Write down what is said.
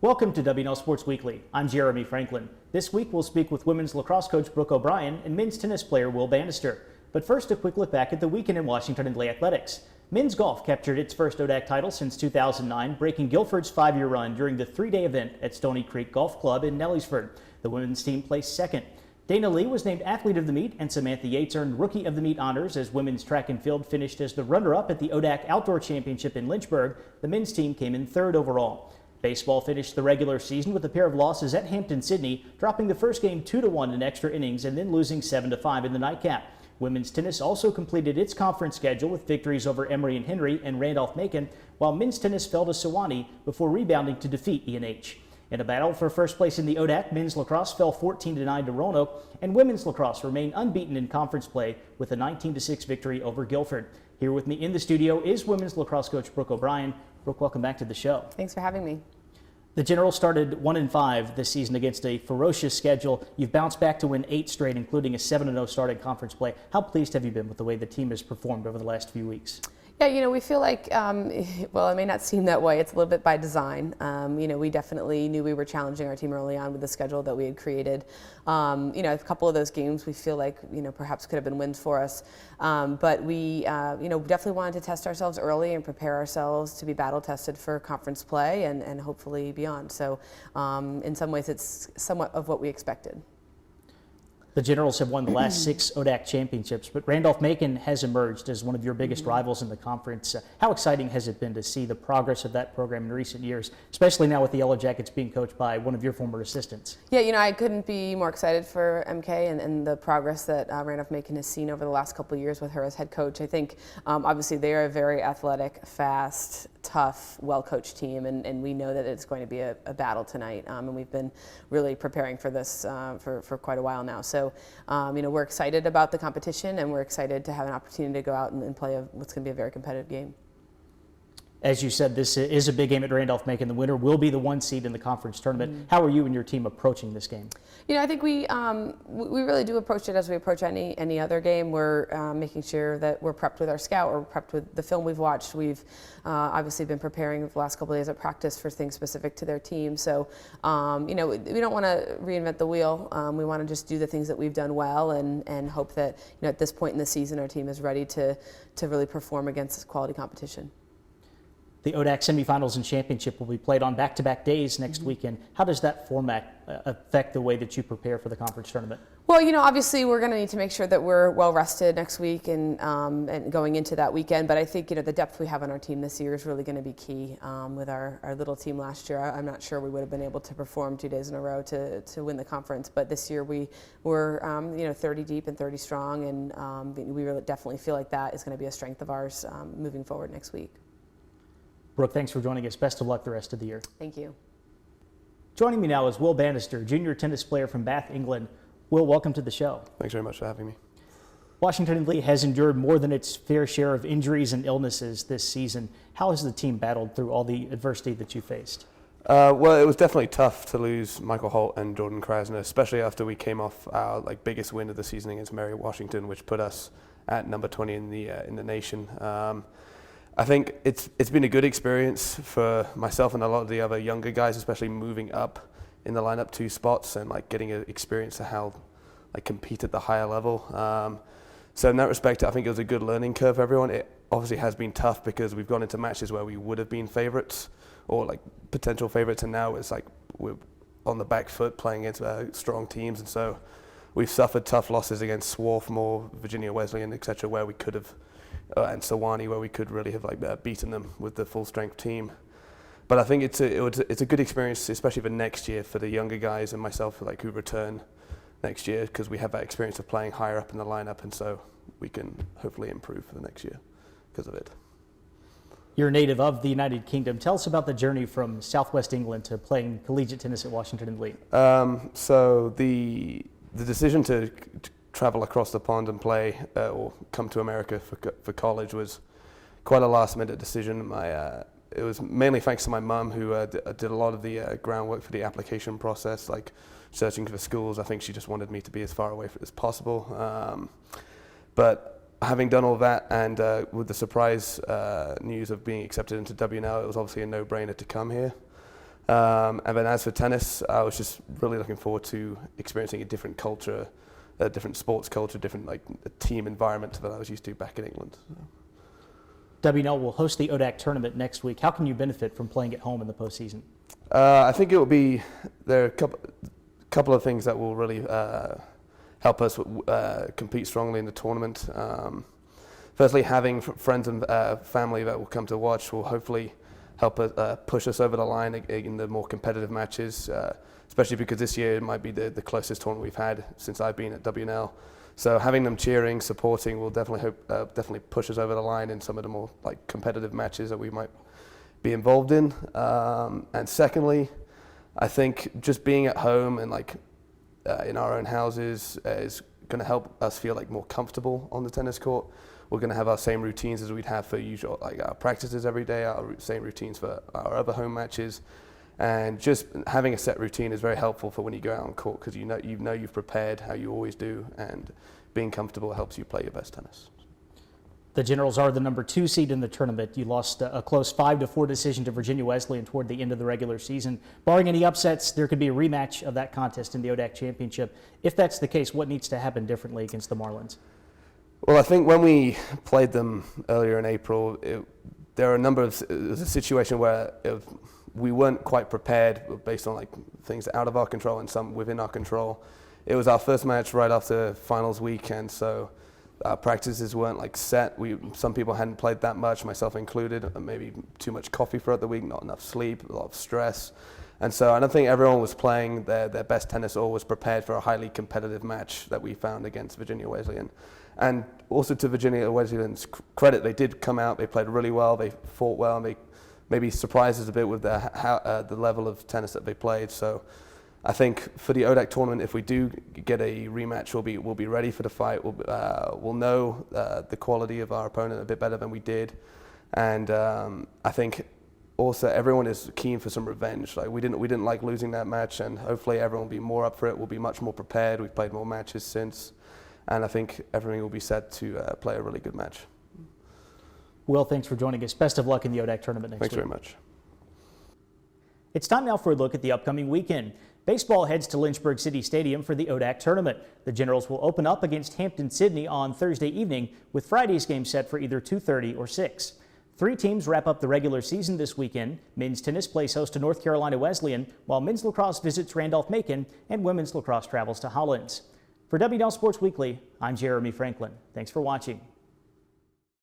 Welcome to WNL Sports Weekly. I'm Jeremy Franklin. This week we'll speak with women's lacrosse coach Brooke O'Brien and men's tennis player Will Bannister. But first, a quick look back at the weekend in Washington and Lee athletics. Men's golf captured its first ODAC title since 2009, breaking Guilford's 5-year run during the 3-day event at Stony Creek Golf Club in Nellysford. The women's team placed second. Dana Lee was named Athlete of the Meet, and Samantha Yates earned Rookie of the Meet honors as women's track and field finished as the runner-up at the ODAC Outdoor Championship in Lynchburg. The men's team came in third overall. Baseball finished the regular season with a pair of losses at Hampton-Sydney, dropping the first game 2-1 in extra innings and then losing 7-5 in the nightcap. Women's tennis also completed its conference schedule with victories over Emory and Henry and Randolph-Macon, while men's tennis fell to Sewanee before rebounding to defeat E&H. In a battle for first place in the ODAC, men's lacrosse fell 14-9 to Roanoke, and women's lacrosse remained unbeaten in conference play with a 19-6 victory over Guilford. Here with me in the studio is women's lacrosse coach Brooke O'Brien. Brooke, welcome back to the show. Thanks for having me. The Generals started 1-5 this season against a ferocious schedule. You've bounced back to win 8 straight, including a 7-0 start in conference play. How pleased have you been with the way the team has performed over the last few weeks? Yeah, we feel like, well, it may not seem that way. It's a little bit by design. We definitely knew we were challenging our team early on with the schedule that we had created. A couple of those games we feel like, perhaps could have been wins for us. But we, definitely wanted to test ourselves early and prepare ourselves to be battle tested for conference play and hopefully beyond. So in some ways, it's somewhat of what we expected. The Generals have won the last 6 ODAC championships, but Randolph-Macon has emerged as one of your biggest rivals in the conference. How exciting has it been to see the progress of that program in recent years, especially now with the Yellow Jackets being coached by one of your former assistants? Yeah, I couldn't be more excited for MK and the progress that Randolph-Macon has seen over the last couple of years with her as head coach. I think obviously they are a very athletic, fast, tough, well-coached team, and we know that it's going to be a battle tonight. And we've been really preparing for this for quite a while now. So, we're excited about the competition, and we're excited to have an opportunity to go out and play what's going to be a very competitive game. As you said, this is a big game at Randolph-Macon. The winner will be the 1 seed in the conference tournament. How are you and your team approaching this game? I think we really do approach it as we approach any other game. We're making sure that we're prepped with our scout, we're prepped with the film we've watched. We've obviously been preparing the last couple of days at practice for things specific to their team. So, we don't want to reinvent the wheel. We want to just do the things that we've done well and hope that, at this point in the season, our team is ready to really perform against quality competition. The ODAC semifinals and championship will be played on back-to-back days next weekend. How does that format affect the way that you prepare for the conference tournament? Well, obviously we're going to need to make sure that we're well rested next week and going into that weekend. But I think, the depth we have on our team this year is really going to be key. With our little team last year, I'm not sure we would have been able to perform 2 days in a row to win the conference. But this year we were, 30 deep and 30 strong, and we really definitely feel like that is going to be a strength of ours moving forward next week. Brooke, thanks for joining us. Best of luck the rest of the year. Thank you. Joining me now is Will Bannister, junior tennis player from Bath, England. Will, welcome to the show. Thanks very much for having me. Washington and Lee has endured more than its fair share of injuries and illnesses this season. How has the team battled through all the adversity that you faced? Well, it was definitely tough to lose Michael Holt and Jordan Krasner, especially after we came off our biggest win of the season against Mary Washington, which put us at number 20 in the nation. I think it's been a good experience for myself and a lot of the other younger guys, especially moving up in the lineup 2 spots and getting an experience to how compete at the higher level. So in that respect, I think it was a good learning curve for everyone. It obviously has been tough because we've gone into matches where we would have been favorites or potential favorites, and now it's we're on the back foot playing against strong teams, and so we've suffered tough losses against Swarthmore, Virginia Wesleyan, etc., where we could have. And Sewanee, where we could really have beaten them with the full strength team. But I think it's a good experience, especially for next year for the younger guys and myself, who return next year, because we have that experience of playing higher up in the lineup, and so we can hopefully improve for the next year because of it. You're a native of the United Kingdom. Tell us about the journey from Southwest England to playing collegiate tennis at Washington and Lee. So the decision to travel across the pond and play or come to America for college was quite a last-minute decision. It was mainly thanks to my mum, who did a lot of the groundwork for the application process, searching for schools. I think she just wanted me to be as far away as possible. But having done all that, and with the surprise news of being accepted into WNL, it was obviously a no-brainer to come here. And then as for tennis, I was just really looking forward to experiencing a different culture, a different sports culture, different like a team environment that I was used to back in England. WNL will host the ODAC tournament next week. How can you benefit from playing at home in the postseason? I think it will be, there are a couple of things that will really help us compete strongly in the tournament. Firstly, having friends and family that will come to watch will hopefully help us push us over the line in the more competitive matches, especially because this year it might be the closest tournament we've had since I've been at WNL. So having them cheering, supporting will definitely push us over the line in some of the more like competitive matches that we might be involved in. And secondly, I think just being at home and like in our own houses is going to help us feel like more comfortable on the tennis court. We're going to have our same routines as we'd have for usual, like our practices every day, our same routines for our other home matches. And just having a set routine is very helpful for when you go out on court, because you know you've prepared how you always do, and being comfortable helps you play your best tennis. The Generals are the number 2 seed in the tournament. You lost a close 5-4 decision to Virginia Wesleyan toward the end of the regular season. Barring any upsets, there could be a rematch of that contest in the ODAC Championship. If that's the case, what needs to happen differently against the Marlins? Well, I think when we played them earlier in April, there are a number of, it was a situation where we weren't quite prepared based on like things out of our control and some within our control. It was our first match right after finals week, and so our practices weren't like set. Some people hadn't played that much, myself included, maybe too much coffee throughout the week, not enough sleep, a lot of stress. And so I don't think everyone was playing their best tennis or was prepared for a highly competitive match that we found against Virginia Wesleyan. And also to Virginia Wesleyan's credit, they did come out, they played really well, they fought well, and they maybe surprised us a bit with the level of tennis that they played. So I think for the ODAC tournament, if we do get a rematch, we'll be ready for the fight. We'll know the quality of our opponent a bit better than we did. And I think also everyone is keen for some revenge. Like we didn't like losing that match, and hopefully everyone will be more up for it. We'll be much more prepared. We've played more matches since, and I think everything will be set to play a really good match. Will, thanks for joining us. Best of luck in the ODAC tournament next week. Thanks very much. It's time now for a look at the upcoming weekend. Baseball heads to Lynchburg City Stadium for the ODAC tournament. The Generals will open up against Hampton-Sydney on Thursday evening, with Friday's game set for either 2:30 or 6. 3 teams wrap up the regular season this weekend. Men's tennis plays host to North Carolina Wesleyan, while men's lacrosse visits Randolph-Macon, and women's lacrosse travels to Hollins. For WNL Sports Weekly, I'm Jeremy Franklin. Thanks for watching.